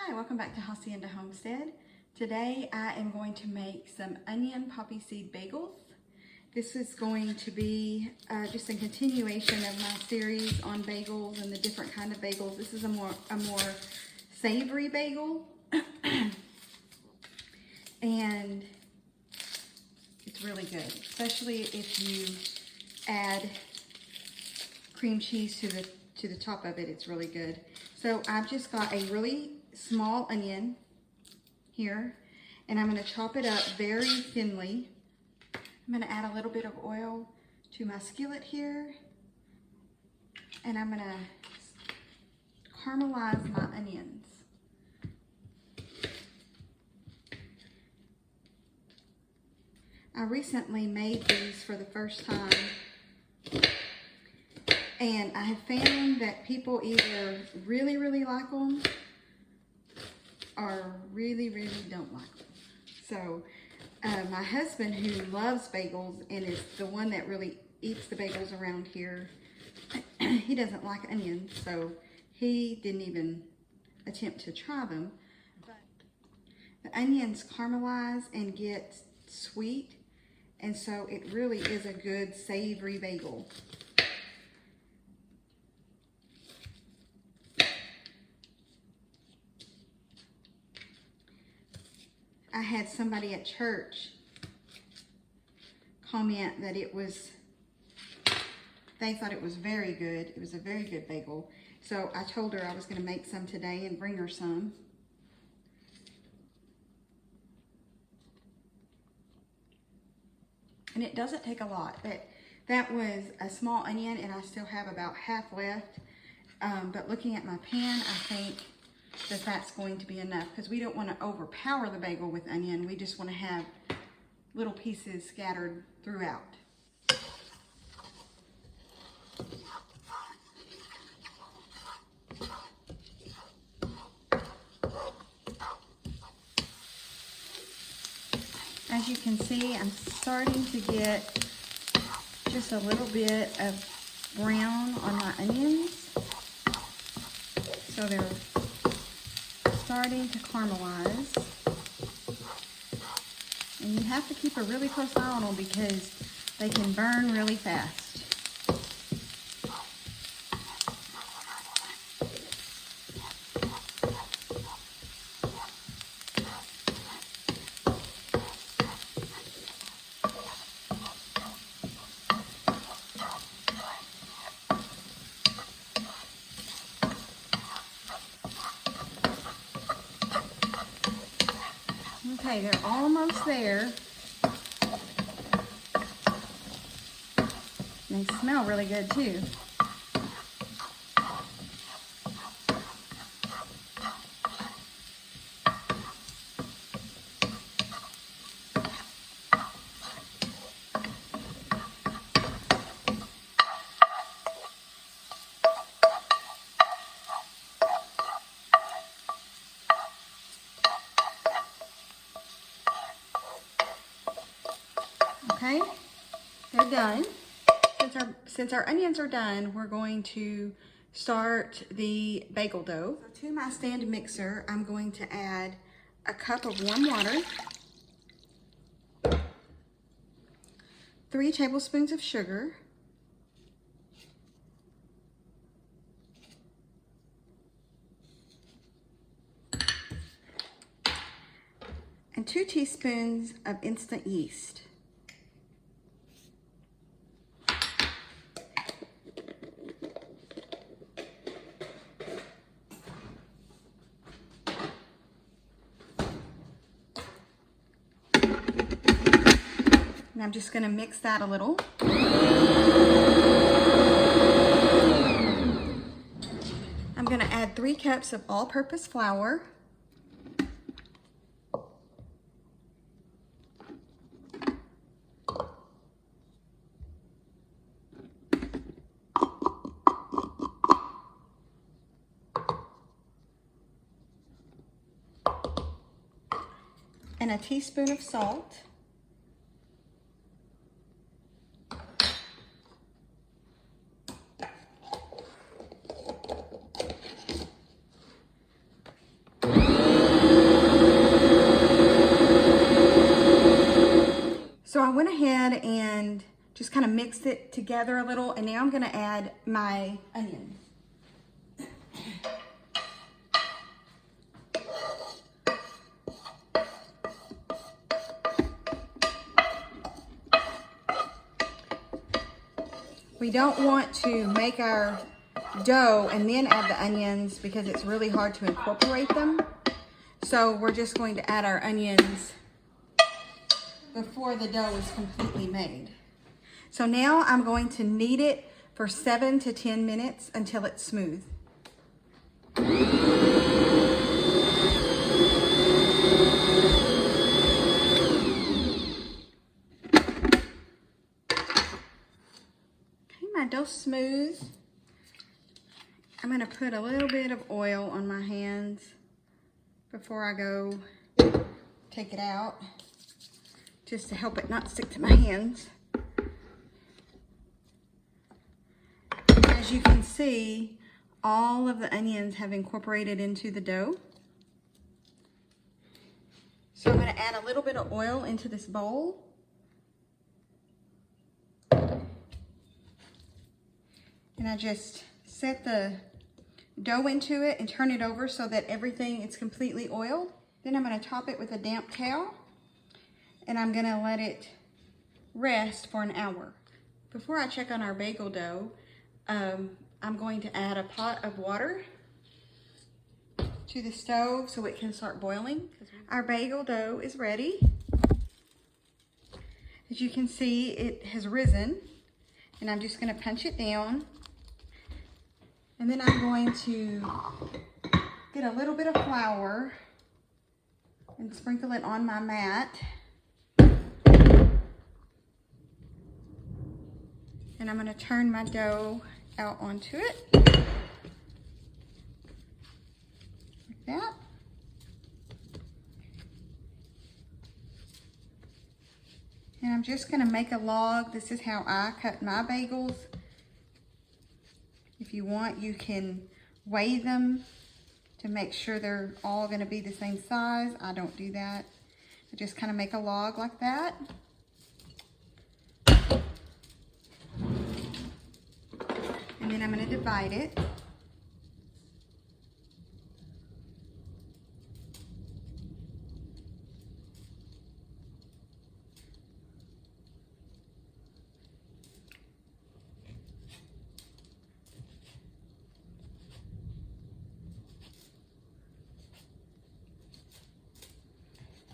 Hi, welcome back to Hacienda Homestead. Today I am going to make some onion poppy seed bagels. This is going to be just a continuation of my series on bagels and the different kind of bagels. This is a more savory bagel and it's really good, especially if you add cream cheese to the top of it. It's really good. So I've just got a really small onion here, and I'm going to chop it up very thinly. I'm going to add a little bit of oil to my skillet here, and I'm going to caramelize my onions. I recently made these for the first time, and I have found that people either really like them or really don't like them. So my husband, who loves bagels and is the one that really eats the bagels around here, he doesn't like onions, so he didn't even attempt to try them. But the onions caramelize and get sweet, and so it really is a good savory bagel. I had somebody at church comment that they thought it was very good. It was a very good bagel. So I told her I was going to make some today and bring her some. And it doesn't take a lot. That was a small onion, and I still have about half left. But looking at my pan, I think that that's going to be enough, because we don't want to overpower the bagel with onion. We just want to have little pieces scattered throughout. As you can see, I'm starting to get just a little bit of brown on my onions. So they're starting to caramelize, and you have to keep a really close eye on them because they can burn really fast. Okay, they're almost there. They smell really good too. Okay, they're done. Since our onions are done, we're going to start the bagel dough. So to my stand mixer, I'm going to add a cup of warm water, 3 tablespoons of sugar, and 2 teaspoons of instant yeast. And I'm just going to mix that a little. I'm going to add 3 cups of all-purpose flour. And a teaspoon of salt. went ahead and just kind of mixed it together a little, and now I'm gonna add my onions. We don't want to make our dough and then add the onions because it's really hard to incorporate them. So we're just going to add our onions before the dough is completely made. So now I'm going to knead it for 7 to 10 minutes until it's smooth. My dough's smooth. I'm going to put a little bit of oil on my hands before I go take it out, just to help it not stick to my hands. As you can see, all of the onions have incorporated into the dough. So I'm going to add a little bit of oil into this bowl. And I just set the dough into it and turn it over so that everything is completely oiled. Then I'm going to top it with a damp towel, and I'm going to let it rest for an hour. Before I check on our bagel dough, I'm going to add a pot of water to the stove so it can start boiling. Our bagel dough is ready. As you can see, it has risen, and I'm just going to punch it down. And then I'm going to get a little bit of flour and sprinkle it on my mat. And I'm going to turn my dough out onto it. Like that. And I'm just going to make a log. This is how I cut my bagels. If you want, you can weigh them to make sure they're all going to be the same size. I don't do that. I just kind of make a log like that. And then I'm going to divide it.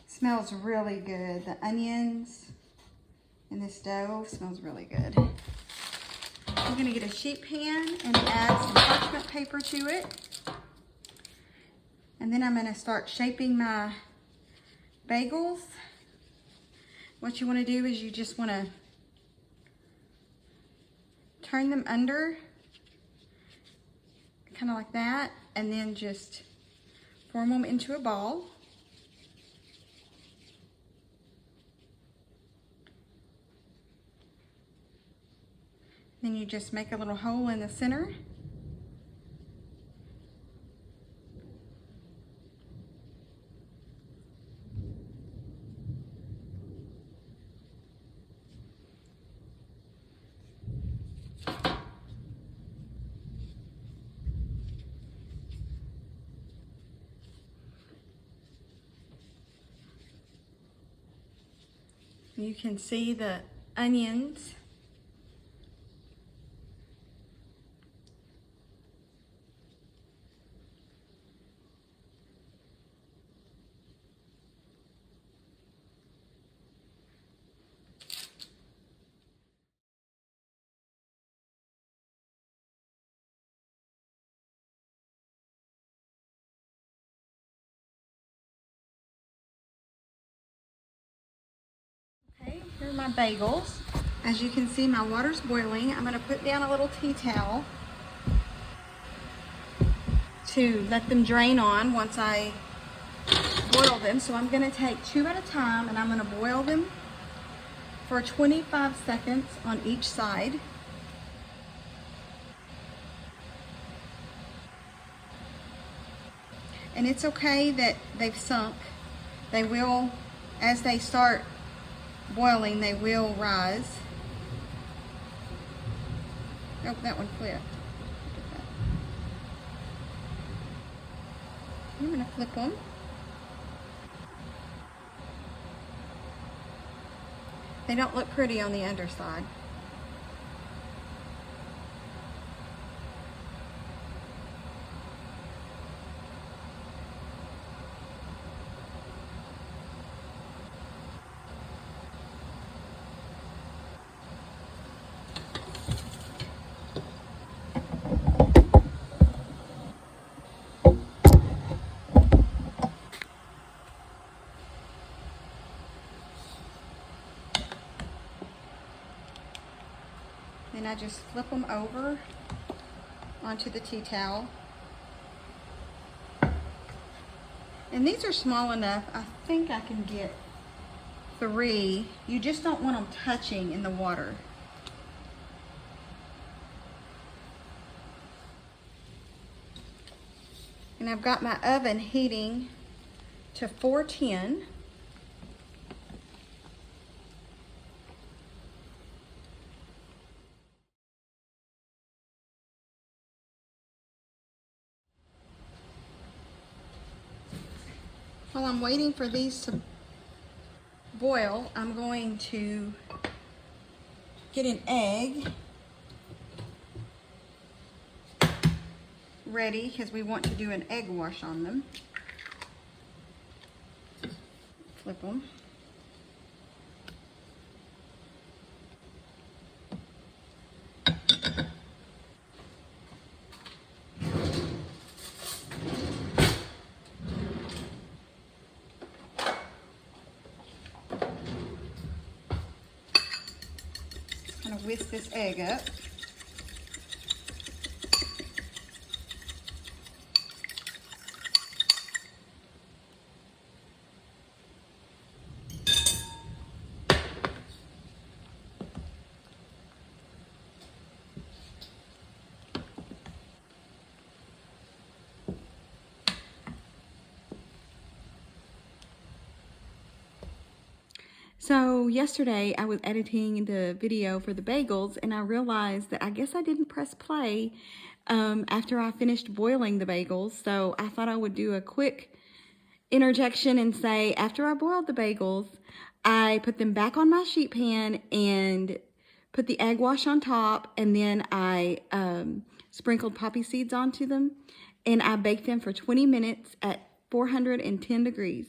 Smells really good. The onions in this dough smells really good. I'm going to get a sheet pan and add some parchment paper to it. And then I'm going to start shaping my bagels. What you want to do is you just want to turn them under, kind of like that, and then just form them into a ball. Then you just make a little hole in the center. You can see the onions. Okay, here are my bagels. As you can see, my water's boiling. I'm going to put down a little tea towel to let them drain on once I boil them. So I'm going to take 2 at a time, and I'm going to boil them for 25 seconds on each side. And it's okay that they've sunk. They will, as they start boiling, they will rise. Oh, that one flipped. I'm gonna flip them. They don't look pretty on the underside. Then I just flip them over onto the tea towel. And these are small enough, I think I can get 3. You just don't want them touching in the water. And I've got my oven heating to 410. While I'm waiting for these to boil, I'm going to get an egg ready because we want to do an egg wash on them. Flip them. Kind of whisk this egg up. So yesterday I was editing the video for the bagels and I realized that I guess I didn't press play after I finished boiling the bagels. So I thought I would do a quick interjection and say after I boiled the bagels, I put them back on my sheet pan and put the egg wash on top, and then I sprinkled poppy seeds onto them, and I baked them for 20 minutes at 410 degrees.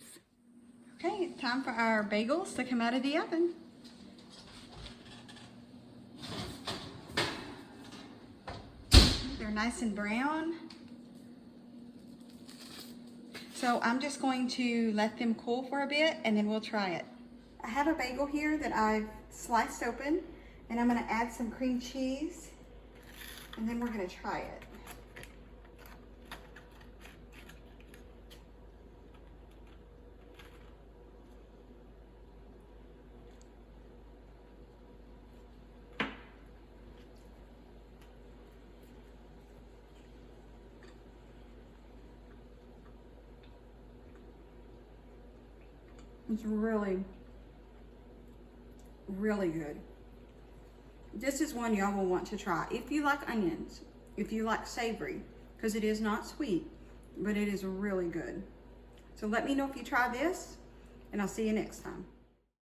Okay, it's time for our bagels to come out of the oven. They're nice and brown. So I'm just going to let them cool for a bit and then we'll try it. I have a bagel here that I've sliced open, and I'm going to add some cream cheese and then we're going to try it. It's really, really good. This is one y'all will want to try. If you like onions, if you like savory, because it is not sweet, but it is really good. So let me know if you try this, and I'll see you next time.